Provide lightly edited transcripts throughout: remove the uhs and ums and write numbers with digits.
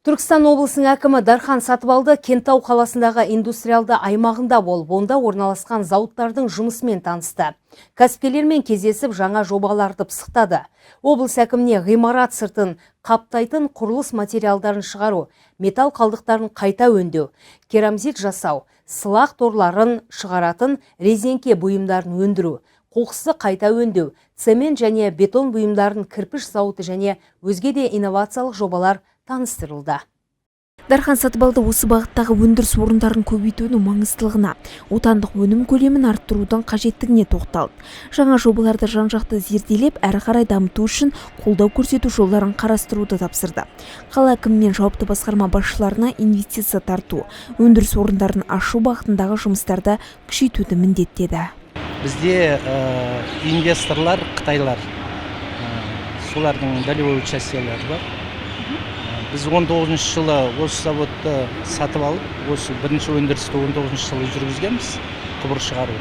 Түркістан облысының әкімі Дархан Сатыбалды Кентау қаласындағы индустриалды аймағында болып, онда орналасқан зауыттардың жұмысымен танысты. Кәсіпкерлермен кездесіп, жаңа жобаларды пысықтады. Облыс әкіміне ғимарат сыртын қаптайтын құрылыс материалдарын шығару, металл қалдықтарын қайта өңдеу, керамзит жасау, сылақ торларын шығаратын резеңке бұйымдарын өндіру, қоқысты қайта өңдеу, цемент және бетон бұйымдарын кірпіш зауыты және өзге де инновациялық жобалар таныстырылды. Дархан Сатыбалды осы бағыттағы өндіріс орындарын көбейтудің маңыздылығына, отандық өнім көлемін арттырудың қажеттігіне тоқталды. Жаңа жобаларды жан-жақты зерделеп, әрі қарай дамыту үшін қолдау көрсету жолдарын қарастыруды тапсырды. Қала әкімі мен жауапты басқарма басшыларына инвестиция тарту, өндіріс орындарын ашу бағытындағы жұмыстарды күшейтуді міндеттеді. Бізде инвесторлар Қытайлар, солардың долевой участиелері бар. Біз 19 жылы осы заводты сатып алып, осы бірінші өндірісті 19 жылы жүргізгенбіз, құбыр шығару.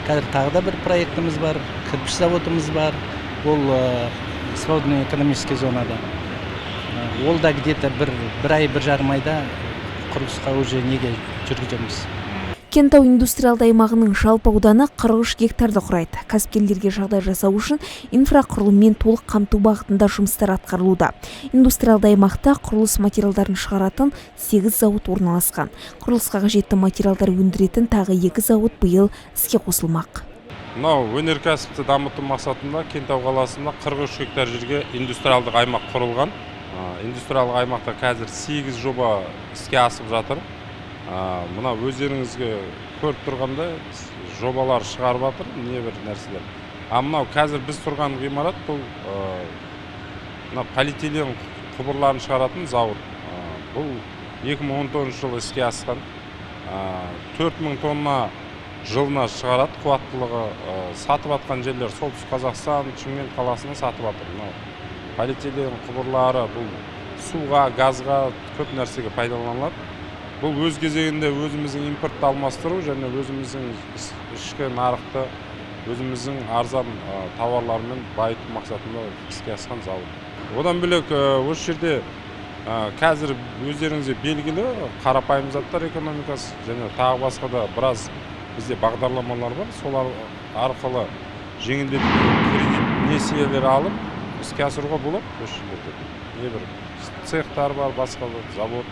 Қазір тағы да бір проектіміз бар, кірпіш заводымыз бар, ол свободный экономический зонада. Ол да где-то бір ай, бір жарым айда құрылысқа уже неге жүргіземіз. Кентау индустриалды аймағының жалпы ауданы 43 гектарды құрайды. Кәсіпкерлерге жағдай жасау үшін инфрақұрылыммен толық қамту бағытында жұмыстар атқарылуда. Индустриалды аймақта құрылыс материалдарын шығаратын 8 зауыт орналасқан. Құрылысқа қажетті материалдар өндіретін тағы 2 зауыт биыл іске қосылмақ. Мынау өнеркәсіпті дамыту мақсатында Кентау қаласында 43 гектар жерге индустриалдық аймақ құрылған. Индустриалдық аймақта қазір 8 жоба іске асып жатыр. Мына өздеріңізге көріп тұрғандай жобалар шығарып жатыр, небір нәрселер. Мынау қазір біз тұрған ғимарат бұл полиэтилен құбырларын шығаратын зауыт. Бұл 2019 жылы іске асқан. 4000 тонна жылына шығарады, қуаттылығы сатып атқан жерлер солтүстік Қазақстан, Шымкент қаласына сатып атыр. Полиэтилен құбырлары бұл суға, газға, көп нәрсеге пайдаланылады. Бұл өз кезегінде өзіміздің импортты алмастыру және өзіміздің ішкі нарықты өзіміздің арзан тауарлармен байыту мақсатында іске асқан зауыт. Одан бөлек осы жерде қазір өздеріңізге белгілі қарапайым заттар экономикасы және тағы басқа да біраз бізде бағдарламалар бар. Солар арқылы жеңілдетілген кредит несиелер алып іске асыруға болады. Осы жерде небір цехтар бар, басқа завод.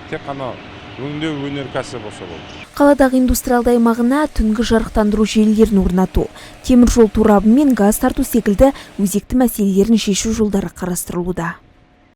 Тек қана өңдеу өнеркәсібі болса болды. Қаладағы индустриалды аймағына түнгі жарықтандыру желілерін орнату, темір жол торабы мен газ тарту секілді өзекті мәселелерін шешу жолдары қарастырылуда.